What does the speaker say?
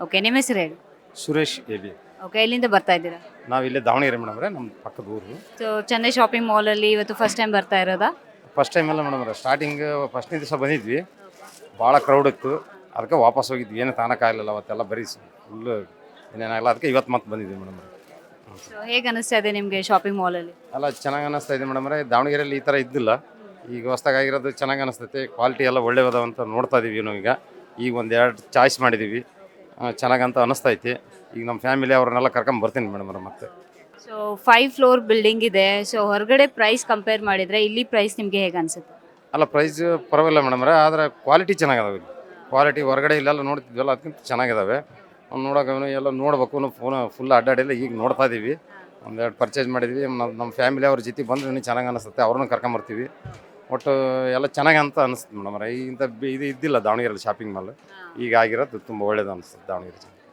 Okay, ನಿಮ್ಮ ಹೆಸರು ಹೇಳಿ. ಸುರೇಶ್ ಎಬಿ. ಓಕೆ, ಎಲ್ಲಿಂದ ಬರ್ತಾ ಇದ್ದೀರಾ? ನಾವು ಇಲ್ಲೇ ದಾವಣಗೆರೆ ಮೇಡಮ್ರೆ, ನಮ್ಮ ಪಕ್ಕದ ಊರು. ಸೊ ಚೆನ್ನೈ ಶಾಪಿಂಗ್ ಮಾಲಲ್ಲಿ ಇವತ್ತು ಫಸ್ಟ್ ಟೈಮ್ ಬರ್ತಾ ಇರೋದಾ? ಫಸ್ಟ್ ಟೈಮ್ ಎಲ್ಲ ಮೇಡಮ್ರೆ, ಸ್ಟಾರ್ಟಿಂಗ್ ಫಸ್ಟ್ನೇ ದಿವಸ ಬಂದಿದ್ವಿ, ಭಾಳ ಕ್ರೌಡ್ ಇತ್ತು, ಅದಕ್ಕೆ ವಾಪಸ್ ಹೋಗಿದ್ವಿ. ಏನು ತಾನಕ್ಕಾಗಲಿಲ್ಲ, ಅವತ್ತೆಲ್ಲ ಬರೀ ಫುಲ್ಲು ಏನೇನಾಗಲ್ಲ, ಅದಕ್ಕೆ ಇವತ್ತು ಮತ್ತೆ ಬಂದಿದ್ವಿ ಮೇಡಮ್ರೆ. ಸೊ ಹೇಗೆ ಅನಿಸ್ತಾ ಇದೆ ನಿಮಗೆ ಶಾಪಿಂಗ್ ಮಾಲಲ್ಲಿ? ಎಲ್ಲ ಚೆನ್ನಾಗಿ ಅನ್ನಿಸ್ತಾ ಇದೆ ಮೇಡಮ್ರೆ. ದಾವಣಗೆರೆಯಲ್ಲಿ ಈ ಥರ ಇದ್ದಿಲ್ಲ, ಈಗ ಹೊಸ್ದಾಗಿರೋದು ಚೆನ್ನಾಗಿ ಅನ್ನಿಸ್ತೈತೆ. ಕ್ವಾಲಿಟಿ ಎಲ್ಲ ಒಳ್ಳೆಯದಾವಂತ ನೋಡ್ತಾ ಇದೀವಿ ನಾವು. ಈಗ ಒಂದೆರಡು ಚಾಯ್ಸ್ ಮಾಡಿದ್ದೀವಿ, ಚೆನ್ನಾಗಂತ ಅನ್ನಿಸ್ತೈತಿ. ಈಗ ನಮ್ಮ ಫ್ಯಾಮಿಲಿ ಅವ್ರನ್ನೆಲ್ಲ ಕರ್ಕೊಂಡ್ ಬರ್ತೀನಿ ಮೇಡಮ್ರೆ ಮತ್ತೆ. ಸೊ 5 ಫ್ಲೋರ್ ಬಿಲ್ಡಿಂಗ್ ಇದೆ. ಸೊ ಹೊರಗಡೆ ಪ್ರೈಸ್ ಕಂಪೇರ್ ಮಾಡಿದರೆ ಇಲ್ಲಿ ಪ್ರೈಸ್ ನಿಮಗೆ ಹೇಗೆ ಅನಿಸುತ್ತೆ? ಅಲ್ಲ, ಪ್ರೈಸ್ ಪರವಾಗಿಲ್ಲ ಮೇಡಮ್ರೆ, ಆದರೆ ಕ್ವಾಲಿಟಿ ಚೆನ್ನಾಗಿದಾವೆ ಇಲ್ಲಿ. ಕ್ವಾಲಿಟಿ ಹೊರಗಡೆ ಇಲ್ಲೆಲ್ಲ ನೋಡ್ತಿದ್ವಲ್ಲ, ಅದಕ್ಕಿಂತ ಚೆನ್ನಾಗಿದ್ದಾವೆ. ನೋಡೋಕೆ ಎಲ್ಲ ನೋಡ್ಬೇಕು, ಫುಲ್ ಅಡ್ಡಾಡಿಲ್ಲ, ಈಗ ನೋಡ್ತಾ ಇದ್ದೀವಿ. ಒಂದೆರಡು ಪರ್ಚೇಸ್ ಮಾಡಿದ್ವಿ. ನಮ್ಮ ಫ್ಯಾಮಿಲಿ ಅವ್ರ ಜೊತೆ ಬಂದ್ರೆ ಇನ್ನೂ ಚೆನ್ನಾಗಿ ಅನಿಸುತ್ತೆ, ಅವ್ರನ್ನ ಕರ್ಕೊಂಬರ್ತೀವಿ. ಒಟ್ಟು ಎಲ್ಲ ಚೆನ್ನಾಗಿ ಅಂತ ಅನಿಸುತ್ತೆ ಮೇಡಮ್ರೆ. ಇಂಥ ಇದು ಇದ್ದಿಲ್ಲ ದಾವಣಗೆರೆಯಲ್ಲಿ ಶಾಪಿಂಗ್ ಮಾಲ್, ಈಗ ಆಗಿರೋದು ತುಂಬ ಒಳ್ಳೇದು ಅನಿಸ್ತದೆ ದಾವಣಗೆರೆ.